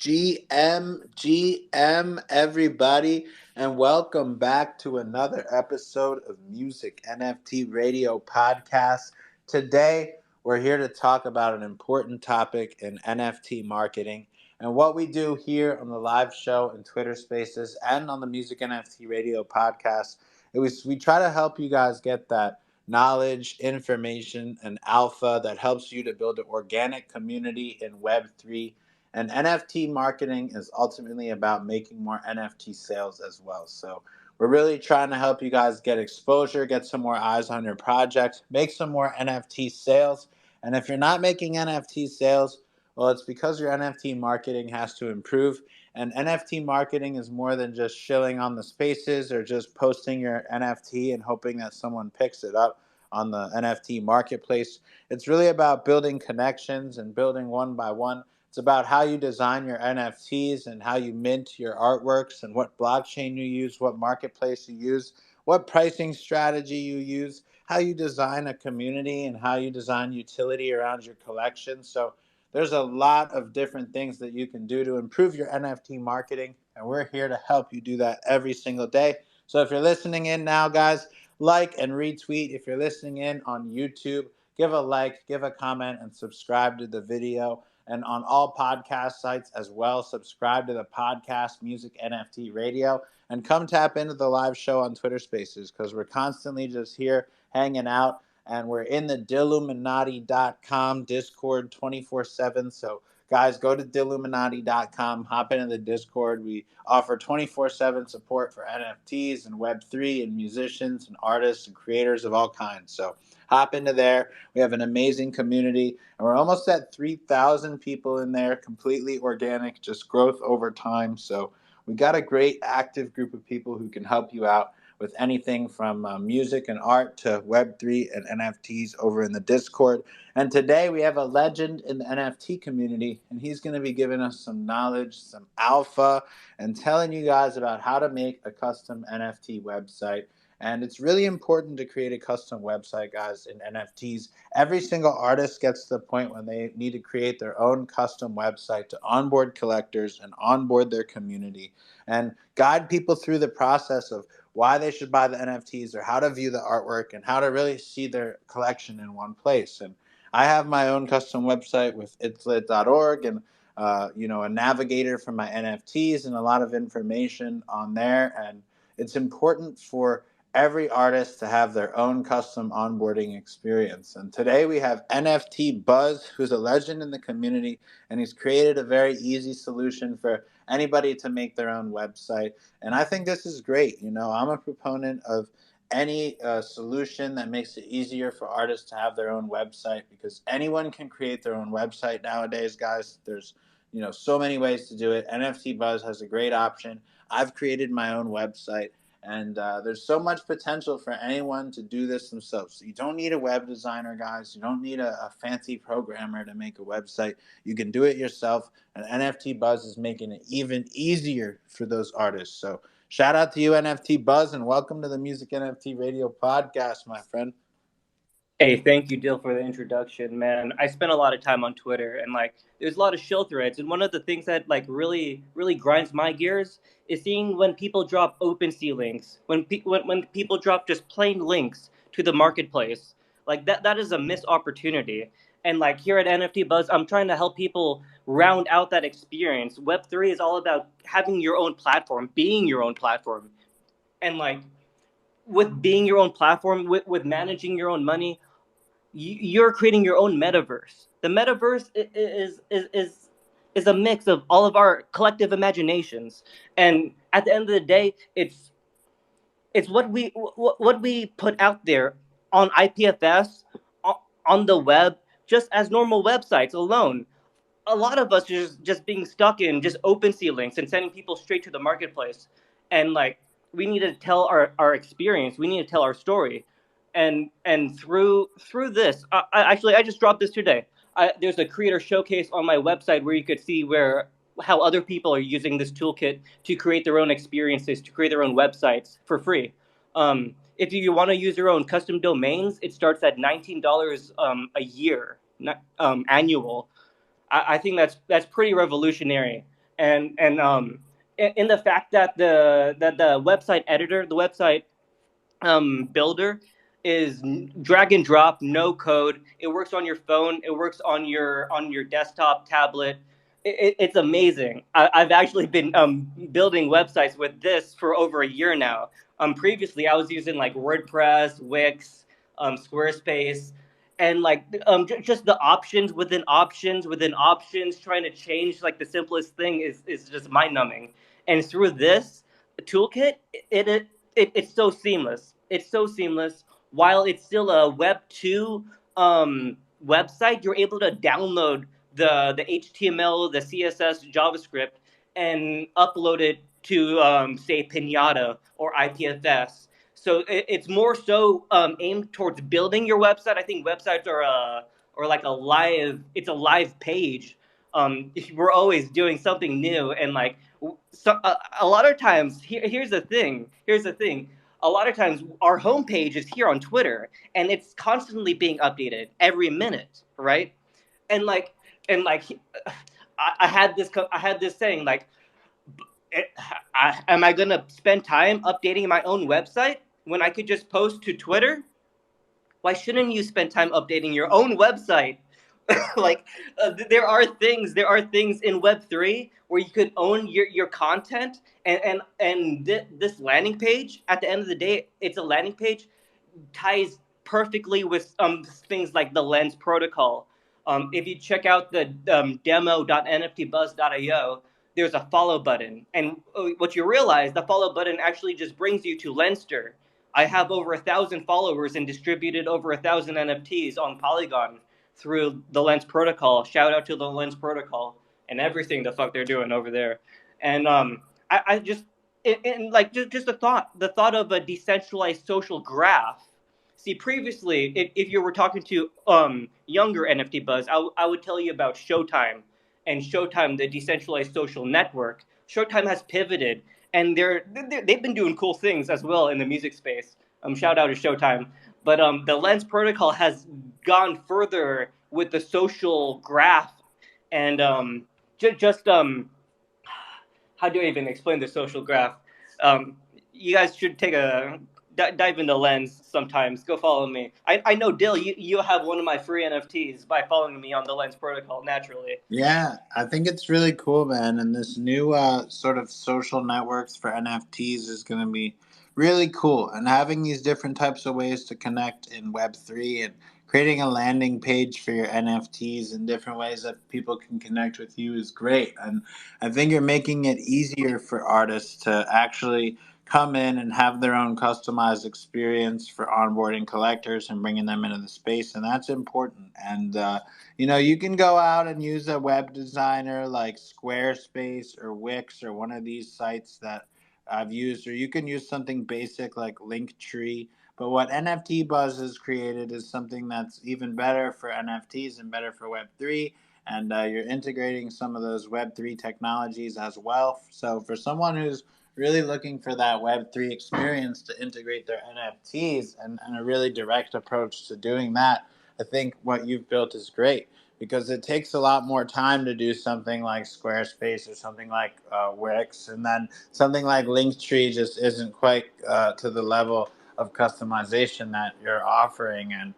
GM, everybody, and welcome back to another episode of Music NFT Radio Podcast. Today, we're here to talk about an important topic in NFT marketing. And what we do here on the live show and Twitter Spaces and on the Music NFT Radio Podcast is we try to help you guys get that knowledge, information, and alpha that helps you to build an organic community in Web3, and NFT marketing is ultimately about making more NFT sales as well. So we're really trying to help you guys get exposure, get some more eyes on your project, make some more NFT sales. And if you're not making NFT sales, well, it's because your NFT marketing has to improve. And NFT marketing is more than just shilling on the spaces or just posting your NFT and hoping that someone picks it up on the NFT marketplace. It's really about building connections and building one by one. It's about how you design your NFTs and how you mint your artworks and what blockchain you use, what marketplace you use, what pricing strategy you use, how you design a community, and how you design utility around your collection. So there's a lot of different things that you can do to improve your NFT marketing, and we're here to help you do that every single day. So if you're listening in now, guys, like and retweet. If you're listening in on YouTube, give a like, give a comment, and subscribe to the video. And on all podcast sites as well, subscribe to the podcast Music NFT Radio, and come tap into the live show on Twitter Spaces, because we're constantly just here hanging out, and we're in the Deluminati.com Discord 24/7. So guys, go to Deluminati.com, hop into the Discord. We offer 24/7 support for NFTs and Web3 and musicians and artists and creators of all kinds. So hop into there. We have an amazing community, and we're almost at 3,000 people in there, completely organic, just growth over time. So we got a great active group of people who can help you out with anything from music and art to Web3 and NFTs over in the Discord. And today we have a legend in the NFT community, and he's going to be giving us some knowledge, some alpha, and telling you guys about how to make a custom NFT website. And it's really important to create a custom website, guys, in NFTs. Every single artist gets to the point when they need to create their own custom website to onboard collectors and onboard their community and guide people through the process of why they should buy the NFTs or how to view the artwork and how to really see their collection in one place. And I have my own custom website with itslit.org and a navigator for my NFTs and a lot of information on there. And it's important for every artist to have their own custom onboarding experience. And today we have NFT Buzz, who's a legend in the community, and he's created a very easy solution for anybody to make their own website. And I think this is great. I'm a proponent of any solution that makes it easier for artists to have their own website, because anyone can create their own website nowadays, guys. There's so many ways to do it. NFT Buzz has a great option. I've created my own website, and there's so much potential for anyone to do this themselves. So you don't need a web designer, guys. You don't need a fancy programmer to make a website. You can do it yourself, and NFT Buzz is making it even easier for those artists. So shout out to you, NFT Buzz, and welcome to the Music NFT Radio Podcast, my friend. Hey, thank you, Dill, for the introduction, man. I spent a lot of time on Twitter, and there's a lot of shill threads. And one of the things that really, really grinds my gears is seeing when people drop OpenSea links, when people drop just plain links to the marketplace. That is a missed opportunity. And here at NFT Buzz, I'm trying to help people round out that experience. Web3 is all about having your own platform, being your own platform, and with being your own platform, with managing your own money, you're creating your own metaverse. The metaverse is a mix of all of our collective imaginations, and at the end of the day, it's what we put out there on IPFS, on the web, just as normal websites alone. A lot of us are just being stuck in just OpenSea links and sending people straight to the marketplace, and we need to tell our experience. We need to tell our story, and through this, I just dropped this today. There's a creator showcase on my website where you could see how other people are using this toolkit to create their own experiences, to create their own websites for free. If you want to use your own custom domains, it starts at $19 a year, annual. I think that's pretty revolutionary. And in the fact that the website editor, the website builder is drag and drop, no code. It works on your phone. It works on your desktop, tablet. It's amazing. I've actually been building websites with this for over a year now. Previously, I was using like WordPress, Wix, Squarespace, and like just the options within options within options. Trying to change like the simplest thing is just mind numbing. And through this toolkit, it's so seamless. It's so seamless. While it's still a Web 2 website, you're able to download the HTML, the CSS, JavaScript, and upload it to say Pinata or IPFS. So it's more so aimed towards building your website. I think websites are or like a live. It's a live page. We're always doing something new, and like so, a lot of times, here's the thing. Here's the thing. A lot of times, our homepage is here on Twitter, and it's constantly being updated every minute, right? And like, and like, I had this saying like, am I gonna spend time updating my own website when I could just post to Twitter? Why shouldn't you spend time updating your own website? Like there are things in Web 3 where you could own your content, and this landing page, at the end of the day, it's a landing page, ties perfectly with things like the Lens protocol. If you check out the demo.nftbuzz.io, there's a follow button, and what you realize, the follow button actually just brings you to Lenster. I have over 1,000 followers and distributed over 1,000 NFTs on Polygon through the Lens protocol. Shout out to the Lens protocol and everything the fuck they're doing over there. And I just and like just the thought of a decentralized social graph. See, previously, if you were talking to younger NFT Buzz, I would tell you about Showtime and Showtime, the decentralized social network. Showtime has pivoted, and they've been doing cool things as well in the music space. Shout out to Showtime. But the Lens protocol has gone further with the social graph, and just how do I even explain the social graph? You guys should take a dive into Lens sometimes. Go follow me. I know, Dill, you have one of my free NFTs by following me on the Lens protocol naturally. Yeah, I think it's really cool, man. And this new sort of social networks for NFTs is going to be really cool. And having these different types of ways to connect in Web3 and creating a landing page for your NFTs in different ways that people can connect with you is great. And I think you're making it easier for artists to actually come in and have their own customized experience for onboarding collectors and bringing them into the space. And that's important. And, you can go out and use a web designer like Squarespace or Wix or one of these sites that I've used, or you can use something basic like Linktree. But what NFT Buzz has created is something that's even better for NFTs and better for Web3. And you're integrating some of those Web3 technologies as well. So for someone who's really looking for that Web3 experience to integrate their NFTs and a really direct approach to doing that, I think what you've built is great because it takes a lot more time to do something like Squarespace or something like Wix, and then something like Linktree just isn't quite to the level of customization that you're offering, and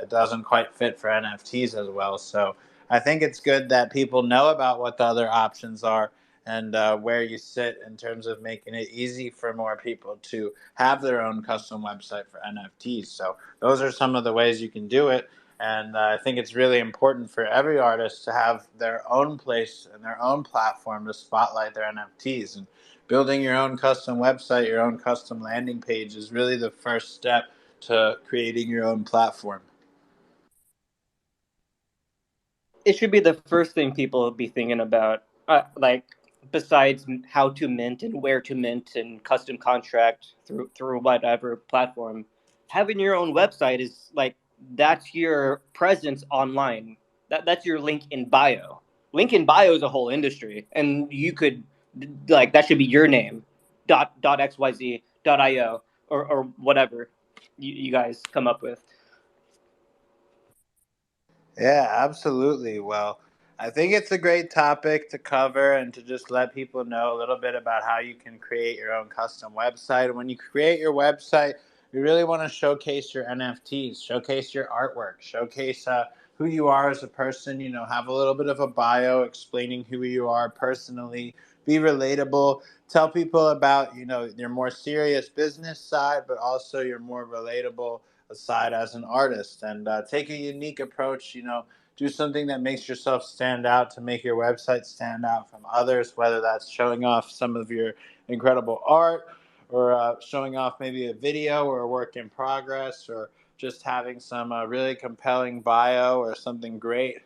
it doesn't quite fit for NFTs as well. So I think it's good that people know about what the other options are and where you sit in terms of making it easy for more people to have their own custom website for NFTs. So those are some of the ways you can do it. And I think it's really important for every artist to have their own place and their own platform to spotlight their NFTs. And building your own custom website, your own custom landing page is really the first step to creating your own platform. It should be the first thing people be thinking about. Like besides how to mint and where to mint and custom contract through whatever platform, having your own website is like that's your presence online. That's your link in bio. Link in bio is a whole industry, and you could like that should be your name dot xyz dot io or whatever you guys come up with. Yeah, absolutely. Well, I think it's a great topic to cover and to just let people know a little bit about how you can create your own custom website. And when you create your website, you really want to showcase your NFTs, showcase your artwork, showcase who you are as a person. You know, have a little bit of a bio explaining who you are personally. Be relatable. Tell people about your more serious business side, but also your more relatable side as an artist, and take a unique approach. Do something that makes yourself stand out to make your website stand out from others, whether that's showing off some of your incredible art or showing off maybe a video or a work in progress or just having some really compelling bio or something great.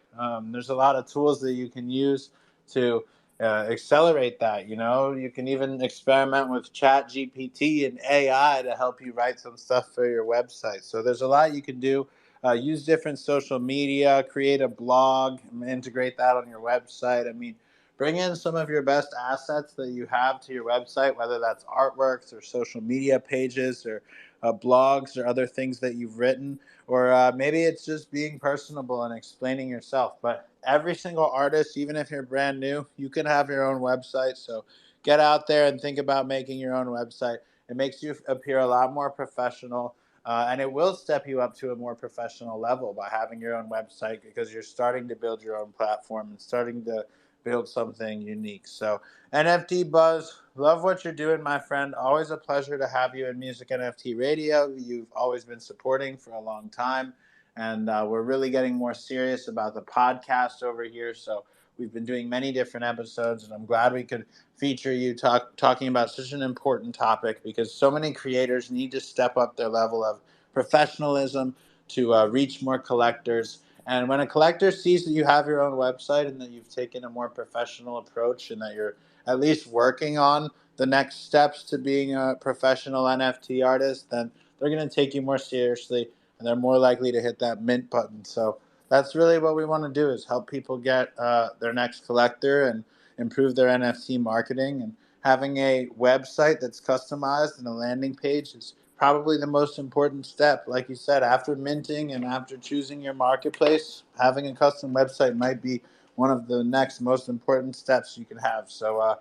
There's a lot of tools that you can use to accelerate that. You can even experiment with Chat GPT and AI to help you write some stuff for your website. So there's a lot you can do. Use different social media, create a blog, integrate that on your website. I mean, bring in some of your best assets that you have to your website, whether that's artworks or social media pages or blogs or other things that you've written, or maybe it's just being personable and explaining yourself. But every single artist, even if you're brand new, you can have your own website. So get out there and think about making your own website. It makes you appear a lot more professional, and it will step you up to a more professional level by having your own website because you're starting to build your own platform and starting to build something unique. So, NFT Buzz, love what you're doing, my friend. Always a pleasure to have you in Music NFT Radio. You've always been supporting for a long time, and we're really getting more serious about the podcast over here. So, we've been doing many different episodes, and I'm glad we could feature you talking about such an important topic because so many creators need to step up their level of professionalism to reach more collectors. And when a collector sees that you have your own website and that you've taken a more professional approach and that you're at least working on the next steps to being a professional NFT artist, then they're going to take you more seriously and they're more likely to hit that mint button. So that's really what we want to do is help people get their next collector and improve their NFT marketing. And having a website that's customized and a landing page is probably the most important step. Like you said, after minting and after choosing your marketplace, having a custom website might be one of the next most important steps you can have. So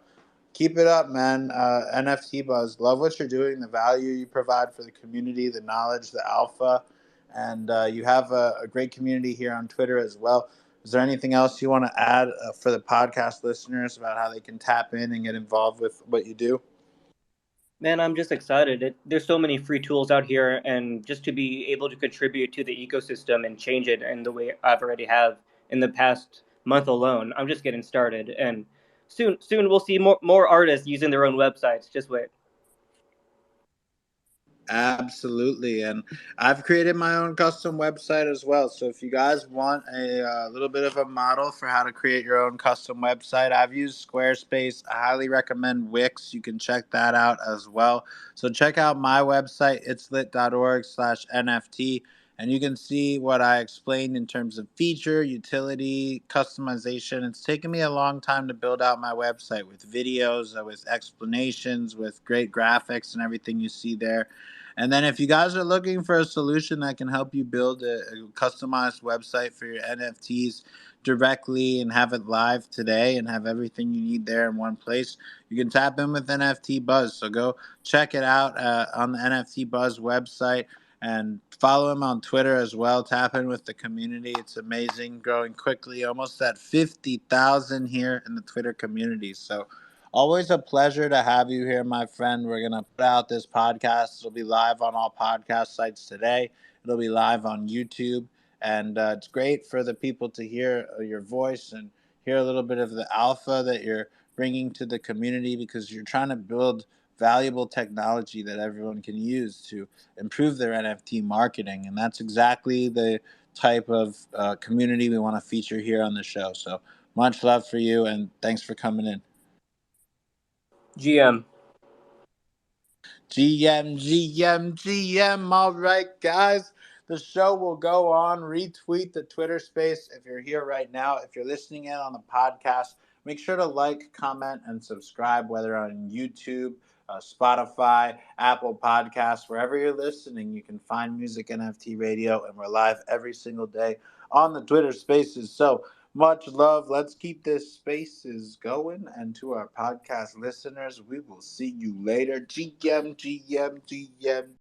keep it up, man. NFT Buzz, love what you're doing, the value you provide for the community, the knowledge, the alpha, and you have a great community here on Twitter as well. Is there anything else you want to add for the podcast listeners about how they can tap in and get involved with what you do? Man, I'm just excited. There's so many free tools out here, and just to be able to contribute to the ecosystem and change it in the way I've already have in the past month alone, I'm just getting started. And soon we'll see more artists using their own websites. Just wait. Absolutely. And I've created my own custom website as well. So if you guys want a little bit of a model for how to create your own custom website, I've used Squarespace. I highly recommend Wix. You can check that out as well. So check out my website, itslit.org/NFT. And you can see what I explained in terms of feature, utility, customization. It's taken me a long time to build out my website with videos, with explanations, with great graphics and everything you see there. And then if you guys are looking for a solution that can help you build a customized website for your NFTs directly and have it live today and have everything you need there in one place, you can tap in with NFT Buzz. So go check it out on the NFT Buzz website and follow him on Twitter as well. Tap in with the community. It's amazing, growing quickly, almost at 50,000 here in the Twitter community. So always a pleasure to have you here, my friend. We're going to put out this podcast. It'll be live on all podcast sites today. It'll be live on YouTube. And it's great for the people to hear your voice and hear a little bit of the alpha that you're bringing to the community because you're trying to build valuable technology that everyone can use to improve their NFT marketing. And that's exactly the type of community we want to feature here on the show. So much love for you and thanks for coming in. GM. GM. All right, guys. The show will go on. Retweet the Twitter space if you're here right now. If you're listening in on the podcast, make sure to like, comment, and subscribe, whether on YouTube, Spotify, Apple Podcasts, wherever you're listening. You can find Music NFT Radio, and we're live every single day on the Twitter spaces. So Much love. Let's keep this spaces going. And to our podcast listeners, we will see you later. GM, GM, GM.